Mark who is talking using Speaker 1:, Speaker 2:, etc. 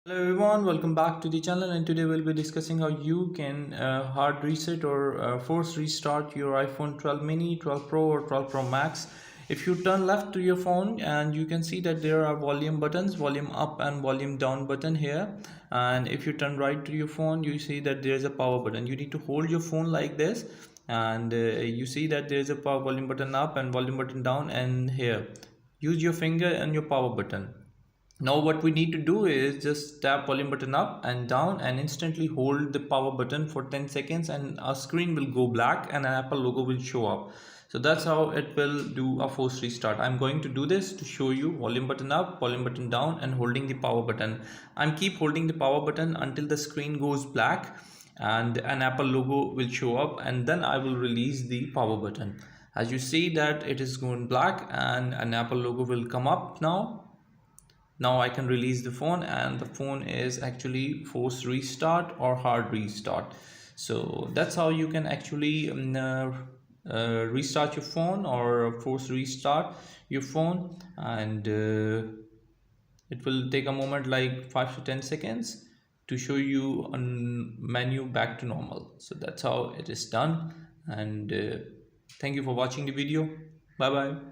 Speaker 1: Hello everyone, welcome back to the channel, and today we'll be discussing how you can hard reset or force restart your iPhone 12 mini, 12 Pro or 12 Pro Max. If you turn left to your phone, and you can see that there are volume buttons, volume up and volume down button here. And if you turn right to your phone, you see that there's a power button. You need to hold your phone like this, and you see that there's a power volume button up and volume button down, and here use your finger and your power button. Now what we need to do is just tap volume button up and down and instantly hold the power button for 10 seconds, and our screen will go black and an Apple logo will show up. So that's how it will do a force restart. I'm going to do this to show you volume button up, volume button down, and holding the power button. I'm keep holding the power button until the screen goes black and an Apple logo will show up, and then I will release the power button. As you see that it is going black and an Apple logo will come up now I can release the phone, and the phone is actually force restart or hard restart. So that's how you can actually restart your phone or force restart your phone. And it will take a moment like 5 to 10 seconds to show you a menu back to normal. So that's how it is done. And thank you for watching the video. Bye bye.